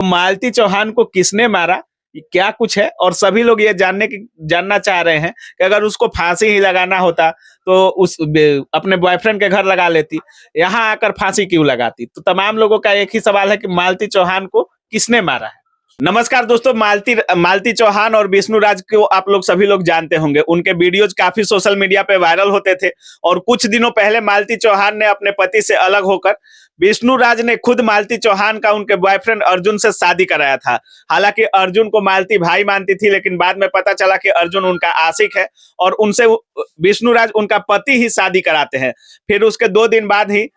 मालती चौहान को किसने मारा, ये क्या कुछ है, और सभी लोग ये जानना चाह रहे हैं कि अगर उसको फांसी ही लगाना होता तो अपने बॉयफ्रेंड के घर लगा लेती, यहाँ आकर फांसी क्यों लगाती। तो तमाम लोगों का एक ही सवाल है कि मालती चौहान को किसने मारा है। नमस्कार दोस्तों, मालती चौहान और विष्णु राज को आप लोग सभी लोग जानते होंगे। उनके वीडियोज काफी सोशल मीडिया पे वायरल होते थे और कुछ दिनों पहले मालती चौहान ने अपने पति से अलग होकर विष्णु राज ने खुद मालती चौहान का उनके बॉयफ्रेंड अर्जुन से शादी कराया था। हालांकि अर्जुन को मालती भाई मानती थी, लेकिन बाद में पता चला कि अर्जुन उनका आशिक है और उनसे विष्णु राज उनका पति ही शादी कराते हैं। फिर उसके 2 दिन बाद ही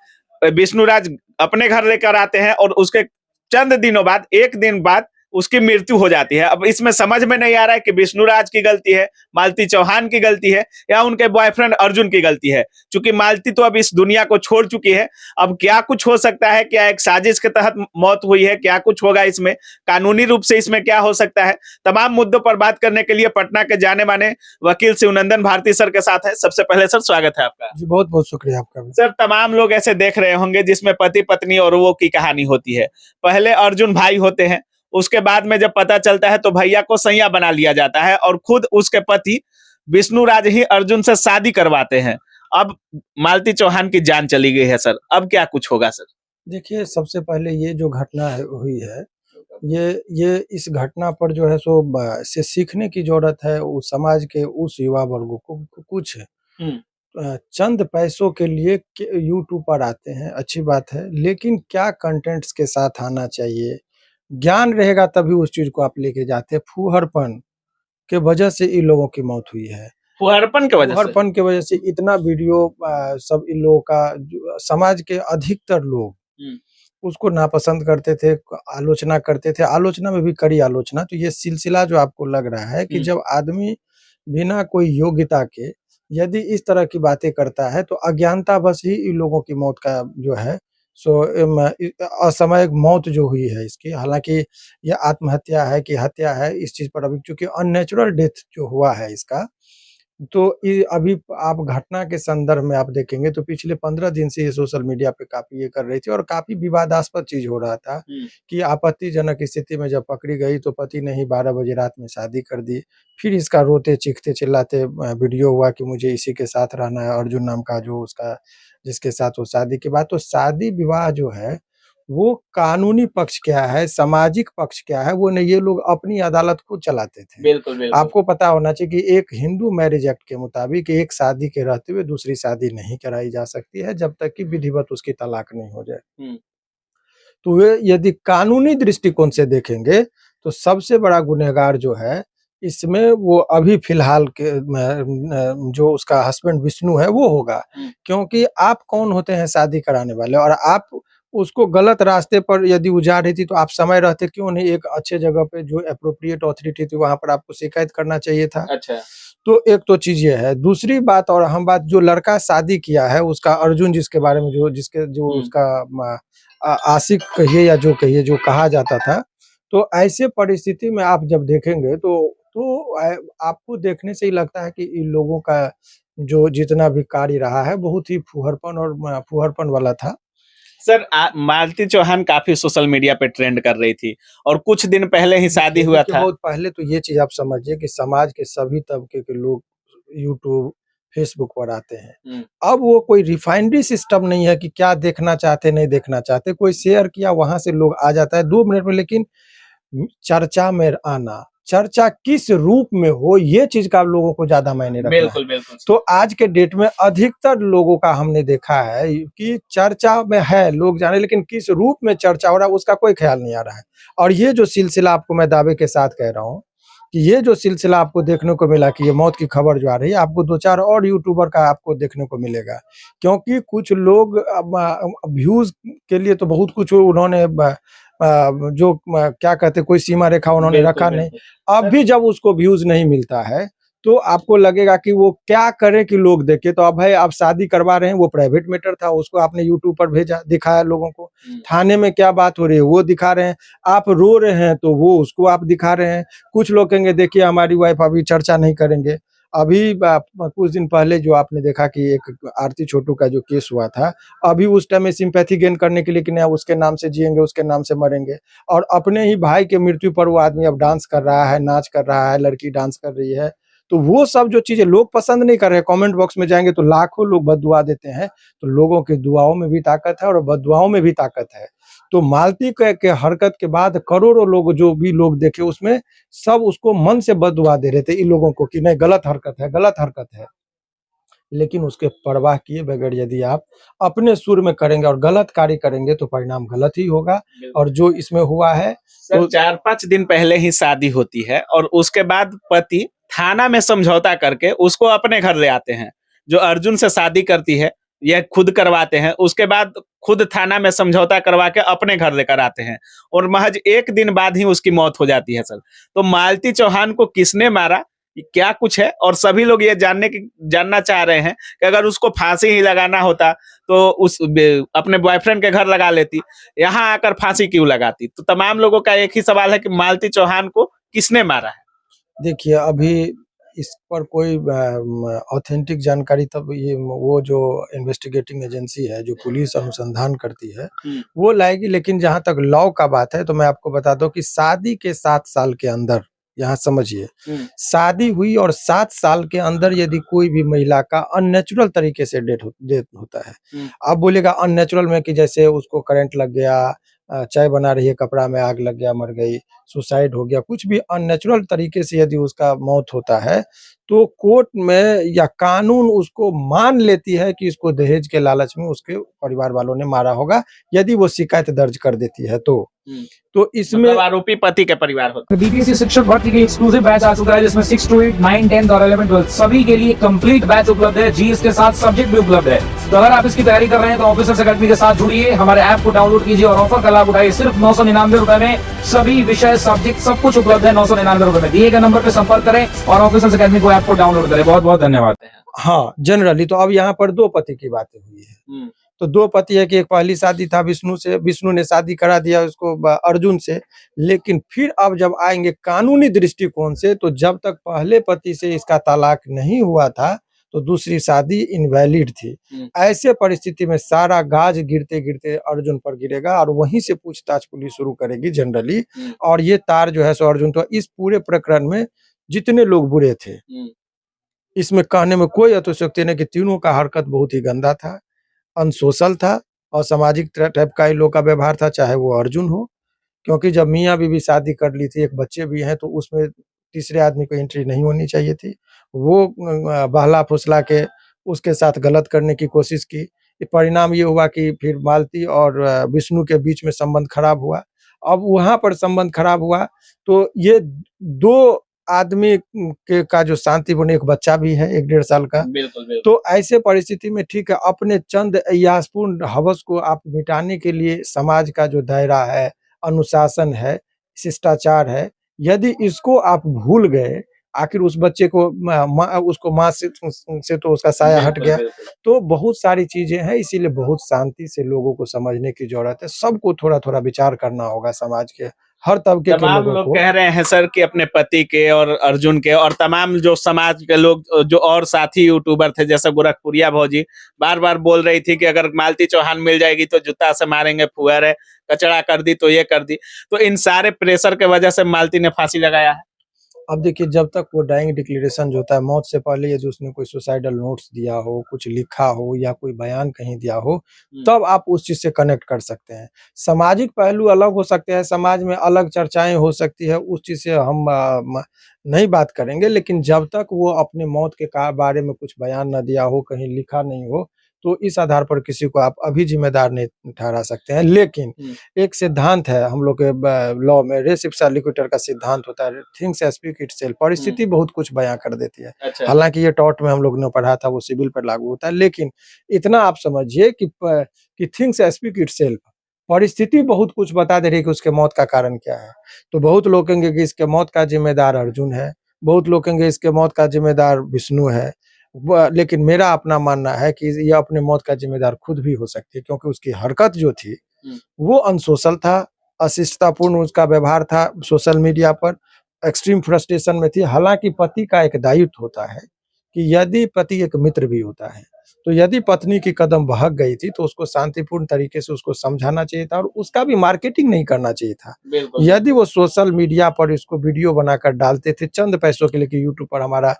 विष्णु राज अपने घर लेकर आते हैं और उसके चंद दिनों बाद, 1 दिन बाद उसकी मृत्यु हो जाती है। अब इसमें समझ में नहीं आ रहा है कि विष्णु राज की गलती है, मालती चौहान की गलती है, या उनके बॉयफ्रेंड अर्जुन की गलती है। क्योंकि मालती तो अब इस दुनिया को छोड़ चुकी है। अब क्या कुछ हो सकता है, क्या एक साजिश के तहत मौत हुई है, क्या कुछ होगा इसमें, कानूनी रूप से इसमें क्या हो सकता है, तमाम मुद्दों पर बात करने के लिए पटना के जाने माने वकील शिवनंदन भारती सर के साथ है। सबसे पहले सर स्वागत है आपका। जी बहुत बहुत शुक्रिया आपका। सर, तमाम लोग ऐसे देख रहे होंगे जिसमें पति पत्नी और वो की कहानी होती है। पहले अर्जुन भाई होते हैं, उसके बाद में जब पता चलता है तो भैया को सैया बना लिया जाता है और खुद उसके पति विष्णु राज ही अर्जुन से शादी करवाते हैं। अब मालती चौहान की जान चली गई है सर, अब क्या कुछ होगा सर। देखिए, सबसे पहले ये जो घटना हुई है, ये इस घटना पर जो है सो से सीखने की जरूरत है। उस समाज के उस युवा वर्गों को कुछ चंद पैसों के लिए यूट्यूब पर आते हैं, अच्छी बात है, लेकिन क्या कंटेंट्स के साथ आना चाहिए। ज्ञान रहेगा तभी उस चीज को आप लेके जाते हैं। फूहड़पन के वजह से इन लोगों की मौत हुई है। फुहरपन की वजह से इतना वीडियो सब इन लोगों का समाज के अधिकतर लोग उसको नापसंद करते थे, आलोचना करते थे, आलोचना में भी कड़ी आलोचना। तो ये सिलसिला जो आपको लग रहा है कि जब आदमी बिना कोई योग्यता के यदि इस तरह की बातें करता है तो अज्ञानता बस ही इन लोगों की मौत का जो है सो असामयिक मौत जो हुई है इसकी। हालांकि यह आत्महत्या है कि हत्या है, इस चीज पर अभी चूंकि अननेचुरल डेथ जो हुआ है इसका, तो अभी आप घटना के संदर्भ में आप देखेंगे तो पिछले 15 दिन से ये सोशल मीडिया पे काफी ये कर रही थी और काफी विवादास्पद चीज हो रहा था कि आपत्तिजनक स्थिति में जब पकड़ी गई तो पति ने ही 12 बजे रात में शादी कर दी। फिर इसका रोते चीखते चिल्लाते वीडियो हुआ कि मुझे इसी के साथ रहना है, अर्जुन नाम का जो उसका जिसके साथ वो शादी के बाद। तो शादी विवाह जो है वो कानूनी पक्ष क्या है, सामाजिक पक्ष क्या है, वो नहीं, ये लोग अपनी अदालत को चलाते थे। बिल्कुल बिल्कुल। आपको पता होना चाहिए कि एक हिंदू मैरिज एक्ट के मुताबिक एक शादी के रहते हुए दूसरी शादी नहीं कराई जा सकती है जब तक कि विधिवत उसकी तलाक नहीं हो जाए। तो वे यदि कानूनी दृष्टिकोण से देखेंगे तो सबसे बड़ा गुनहगार जो है इसमें वो अभी फिलहाल के जो उसका हस्बैंड विष्णु है वो होगा। क्योंकि आप कौन होते हैं शादी कराने वाले, और आप उसको गलत रास्ते पर यदि जा रही थी तो आप समय रहते क्यों नहीं एक अच्छे जगह पे जो एप्रोप्रिएट अथॉरिटी थी वहां पर आपको शिकायत करना चाहिए था। अच्छा। तो एक तो चीज ये है। दूसरी बात और अहम बात, जो लड़का शादी किया है उसका अर्जुन, जिसके बारे में जो उसका आशिक कहिए या जो कहिए जो कहा जाता था, तो ऐसे परिस्थिति में आप जब देखेंगे तो आपको देखने से ही लगता है कि इन लोगों का जो जितना भी कार्य रहा है बहुत ही फूहड़पन वाला था। सर, मालती चौहान काफी सोशल मीडिया पे ट्रेंड कर रही थी और कुछ दिन पहले ही शादी हुआ था। बहुत पहले तो ये चीज आप समझिए कि समाज के सभी तबके के लोग यूट्यूब फेसबुक पर आते हैं। अब वो कोई रिफाइनरी सिस्टम नहीं है कि क्या देखना चाहते नहीं देखना चाहते, कोई शेयर किया वहां से लोग आ जाता है 2 मिनट में। लेकिन चर्चा में आना, चर्चा किस रूप में हो, ये चीज का लोगों को ज्यादा मायने रखना है। बिल्कुल बिल्कुल। तो आज के डेट में अधिकतर लोगों का हमने देखा है कि चर्चा में है, लोग जाने, लेकिन किस रूप में चर्चा हो रहा है उसका कोई ख्याल नहीं आ रहा है। और ये जो सिलसिला आपको मैं दावे के साथ कह रहा हूँ कि ये जो सिलसिला आपको देखने को मिला कि ये मौत की खबर जो आ रही है, आपको 2-4 और यूट्यूबर का आपको देखने को मिलेगा। क्योंकि कुछ लोग व्यूज के लिए तो बहुत कुछ उन्होंने जो क्या कहते कोई सीमा रेखा उन्होंने रखा नहीं। अब भी जब उसको व्यूज नहीं मिलता है तो आपको लगेगा कि वो क्या करे कि लोग देखे। तो अब भाई आप शादी करवा रहे हैं, वो प्राइवेट मैटर था, उसको आपने यूट्यूब पर भेजा, दिखाया लोगों को। थाने में क्या बात हो रही है वो दिखा रहे हैं। आप रो रहे हैं तो वो उसको आप दिखा रहे हैं। कुछ लोग कहेंगे देखिए हमारी वाइफ अभी चर्चा नहीं करेंगे। अभी कुछ दिन पहले जो आपने देखा कि एक आरती छोटू का जो केस हुआ था, अभी उस टाइम में सिंपैथी गेन करने के लिए कि नहीं उसके नाम से जिएंगे, उसके नाम से मरेंगे, और अपने ही भाई के मृत्यु पर वो आदमी अब डांस कर रहा है, नाच कर रहा है, लड़की डांस कर रही है। तो वो सब जो चीजें लोग पसंद नहीं कर रहे, कमेंट बॉक्स में जाएंगे तो लाखों लोग बददुआ देते हैं। तो लोगों की दुआओं में भी ताकत है और बददुआओं में भी ताकत है। तो मालती के हरकत के बाद करोड़ों लोग, जो भी लोग देखे उसमें, सब उसको मन से बददुआ दे रहे थे इन लोगों को कि नहीं गलत हरकत है, गलत हरकत है। लेकिन उसके परवाह किए बगैर यदि आप अपने सुर में करेंगे और गलत कार्य करेंगे तो परिणाम गलत ही होगा। और जो इसमें हुआ है सर तो 4-5 दिन पहले ही शादी होती है और उसके बाद पति थाना में समझौता करके उसको अपने घर ले आते हैं। जो अर्जुन से शादी करती है, यह खुद करवाते हैं, उसके बाद खुद थाना में समझौता करवा के अपने घर लेकर आते हैं और महज 1 दिन बाद ही उसकी मौत हो जाती है सर। तो मालती चौहान को किसने मारा, ये क्या कुछ है, और सभी लोग ये जानना चाह रहे हैं कि अगर उसको फांसी ही लगाना होता तो अपने बॉयफ्रेंड के घर लगा लेती, यहाँ आकर फांसी क्यों लगाती। तो तमाम लोगों का एक ही सवाल है कि मालती चौहान को किसने मारा है। देखिए अभी इस पर कोई ऑथेंटिक जानकारी तब ये वो जो इन्वेस्टिगेटिंग एजेंसी है, जो पुलिस अनुसंधान करती है, वो लाएगी। लेकिन जहाँ तक लॉ का बात है तो मैं आपको बता दूं कि शादी के 7 साल के अंदर, यहाँ समझिए, शादी हुई और 7 साल के अंदर यदि कोई भी महिला का अननेचुरल तरीके से डेथ होता है। आप बोलेगा अननेचुरल में कि जैसे उसको करंट लग गया, चाय बना रही है कपड़ा में आग लग गया मर गई, सुसाइड हो गया, कुछ भी अननेचुरल तरीके से यदि उसका मौत होता है तो कोर्ट में या कानून उसको मान लेती है कि इसको दहेज के लालच में उसके परिवार वालों ने मारा होगा, यदि वो शिकायत दर्ज कर देती है तो। तो इसमें मतलब आरोपी पति के परिवार होता है। बीपीएससी शिक्षक भर्ती के एक्सक्लूसिव बैच आ चुका है जिसमें 6 to 8, 9, 10 और 11, 12 सभी के लिए कंप्लीट बैच उपलब्ध है। जीएस के साथ सब्जेक्ट भी उपलब्ध है। तो अगर आप इसकी तैयारी कर रहे हैं तो ऑफिसर्स अकेडमी के साथ जुड़िए, हमारे ऐप को डाउनलोड कीजिए और ऑफर का लाभ उठाइए। सिर्फ 999 रुपए में सभी विषय सब्जेक्ट सब कुछ उपलब्ध है। 999 रुपए में दिए गए नंबर पर संपर्क करें और ऑफिसर्स अकेडमी को ऐप को डाउनलोड करें। बहुत बहुत धन्यवाद। हाँ, जनरली तो अब यहाँ पर 2 पति की बातें हुई है। तो 2 पति है कि एक पहली शादी था विष्णु से, विष्णु ने शादी करा दिया उसको अर्जुन से। लेकिन फिर अब जब आएंगे कानूनी दृष्टिकोण से, तो जब तक पहले पति से इसका तलाक नहीं हुआ था तो दूसरी शादी इनवैलिड थी। ऐसे परिस्थिति में सारा गाज गिरते गिरते अर्जुन पर गिरेगा और वहीं से पूछताछ पुलिस शुरू करेगी जनरली। और ये तार जो है सो अर्जुन, तो इस पूरे प्रकरण में जितने लोग बुरे थे, इसमें कहने में कोई अतिशयोक्ति नहीं कि तीनों का हरकत बहुत ही गंदा था, अनसोशल था, असामाजिक टाइप का इन लोग का व्यवहार था, चाहे वो अर्जुन हो। क्योंकि जब मियाँ बीवी शादी कर ली थी, एक बच्चे भी हैं, तो उसमें तीसरे आदमी को एंट्री नहीं होनी चाहिए थी। वो बहला-फुसला के उसके साथ गलत करने की कोशिश की। परिणाम ये हुआ कि फिर मालती और विष्णु के बीच में संबंध खराब हुआ। अब वहाँ पर संबंध खराब हुआ तो ये 2 आदमी के का जो शांतिपूर्ण, एक बच्चा भी है 1 डेढ़ साल का। बिल्कुल, बिल्कुल। तो ऐसे परिस्थिति में ठीक है, अपने चंद ऐयासपूर्ण हवस को आप मिटाने के लिए समाज का जो दायरा है, अनुशासन है, शिष्टाचार है, यदि इसको आप भूल गए, आखिर उस बच्चे को उसको माँ से तो उसका साया हट बिल्कुल, गया। बिल्कुल। तो बहुत सारी चीजें हैं, इसीलिए बहुत शांति से लोगों को समझने की जरूरत है। सबको थोड़ा-थोड़ा विचार करना होगा, समाज के हर तबके के तमाम लोगों लोग को। कह रहे हैं सर कि अपने पति के और अर्जुन के और तमाम जो समाज के लोग, जो और साथी यूट्यूबर थे जैसे गोरखपुरिया भौजी, बार बार बोल रही थी कि अगर मालती चौहान मिल जाएगी तो जूता से मारेंगे, फुहर कचड़ा कर दी तो ये कर दी। तो इन सारे प्रेशर के वजह से मालती ने फांसी लगाया है। अब देखिए, जब तक वो डाइंग डिक्लेरेशन जो होता है, मौत से पहले यदि उसने कोई सुसाइडल नोट्स दिया हो, कुछ लिखा हो या कोई बयान कहीं दिया हो, तब आप उस चीज़ से कनेक्ट कर सकते हैं। सामाजिक पहलू अलग हो सकते हैं, समाज में अलग चर्चाएँ हो सकती है, उस चीज़ से हम नहीं बात करेंगे। लेकिन जब तक वो अपने मौत के बारे में कुछ बयान ना दिया हो, कहीं लिखा नहीं हो, तो इस आधार पर किसी को आप अभी जिम्मेदार नहीं ठहरा सकते हैं। लेकिन एक सिद्धांत है हम लोग के लॉ में, रेस इप्सा लिक्विटर का सिद्धांत होता है, थिंग्स स्पीक इटसेल्फ। परिस्थिति बहुत कुछ बयां कर देती है। अच्छा। हालांकि ये टॉर्ट में हम लोग ने पढ़ा था, वो सिविल पर लागू होता है। लेकिन इतना आप समझिए कि थिंग्स स्पीक इटसेल्फ, परिस्थिति बहुत कुछ बता दे रही है कि उसके मौत का कारण क्या है। तो बहुत लोग कहेंगे कि इसके मौत का जिम्मेदार अर्जुन है, बहुत लोग कहेंगे इसके मौत का जिम्मेदार विष्णु है। लेकिन मेरा अपना मानना है कि ये अपने मौत का जिम्मेदार खुद भी हो सकती है, क्योंकि उसकी हरकत जो थी वो अनसोशल था, अशिष्टतापूर्ण उसका व्यवहार था, सोशल मीडिया पर एक्सट्रीम फ्रस्ट्रेशन में थी। हालांकि पति का एक दायित्व होता है कि यदि पति एक मित्र भी होता है, तो यदि पत्नी की कदम बहक गई थी तो उसको शांतिपूर्ण तरीके से उसको समझाना चाहिए था और उसका भी मार्केटिंग नहीं करना चाहिए था। बिल्कुल यदि वो सोशल मीडिया पर इसको वीडियो बनाकर डालते थे चंद पैसों के लिए कि यूट्यूब पर हमारा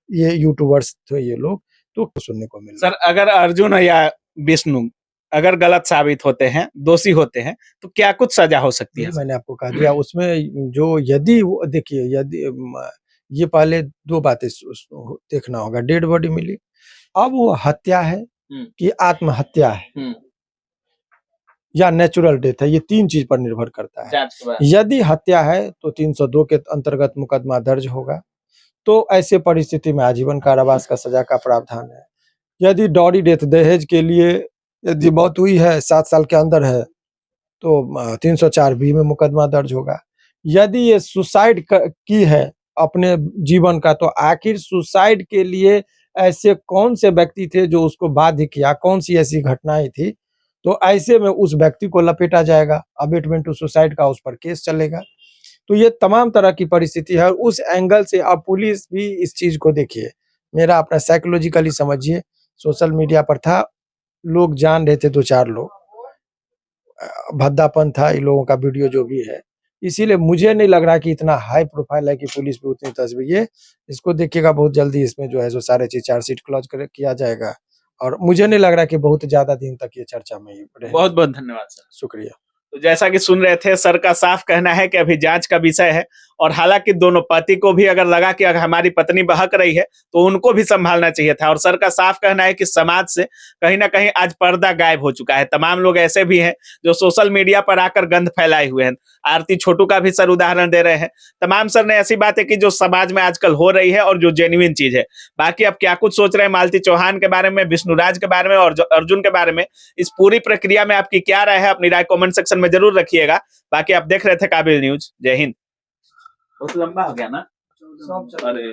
ये यूट्यूबर्स थे ये लोग, तो सुनने को मिल सर, अगर अर्जुन या विष्णु अगर गलत साबित होते हैं, दोषी होते हैं, तो क्या कुछ सजा हो सकती है? यही मैंने आपको कहा दिया उसमें जो यदि वो देखिए यदि ये पहले 2 बातें देखना होगा, डेड बॉडी मिली, अब वो हत्या है कि आत्महत्या है या नेचुरल डेथ है, ये 3 चीज पर निर्भर करता है। जांच के बाद यदि हत्या है तो 302 के अंतर्गत मुकदमा दर्ज होगा, तो ऐसे परिस्थिति में आजीवन कारावास का सजा का प्रावधान है। यदि डॉरी डेथ दहेज के लिए यदि मौत हुई है 7 साल के अंदर है तो 304 बी में मुकदमा दर्ज होगा। यदि ये सुसाइड की है अपने जीवन का, तो आखिर सुसाइड के लिए ऐसे कौन से व्यक्ति थे जो उसको बाध्य किया, कौन सी ऐसी घटनाएं थी, तो ऐसे में उस व्यक्ति को लपेटा जाएगा, अबेटमेंट टू सुसाइड का उस पर केस चलेगा। तो ये तमाम तरह की परिस्थिति है और उस एंगल से अब पुलिस भी इस चीज को देखिए, मेरा अपना साइकोलॉजिकली समझिए, सोशल मीडिया पर था, लोग जान रहे थे 2-4 लोग, भद्दापन था इन लोगों का वीडियो जो भी है, इसीलिए मुझे नहीं लग रहा कि इतना हाई प्रोफाइल है कि पुलिस भी उतनी तस्वीर, ये इसको देखिएगा बहुत जल्दी इसमें जो है सो सारे चीज चार्जशीट क्लोज किया जाएगा और मुझे नहीं लग रहा कि बहुत ज्यादा दिन तक ये चर्चा में ही रहेगा। बहुत बहुत धन्यवाद सर। शुक्रिया। तो जैसा कि सुन रहे थे, सर का साफ कहना है कि अभी जांच का विषय है और हालांकि दोनों पति को भी अगर लगा कि अगर हमारी पत्नी बहक रही है तो उनको भी संभालना चाहिए था। और सर का साफ कहना है कि समाज से कहीं ना कहीं आज पर्दा गायब हो चुका है। तमाम लोग ऐसे भी हैं जो सोशल मीडिया पर आकर गंद फैलाए हुए हैं। आरती छोटू का भी सर उदाहरण दे रहे हैं। तमाम सर ने ऐसी बातें की जो समाज में आजकल हो रही है और जो जेन्युइन चीज है। बाकी अब क्या कुछ सोच रहे हैं मालती चौहान के बारे में, विष्णुराज के बारे में और अर्जुन के बारे में, इस पूरी प्रक्रिया में आपकी क्या राय है, अपनी राय कमेंट सेक्शन में जरूर रखिएगा। बाकी आप देख रहे थे काबिल न्यूज। जय हिंद। बहुत लंबा हो गया ना? अरे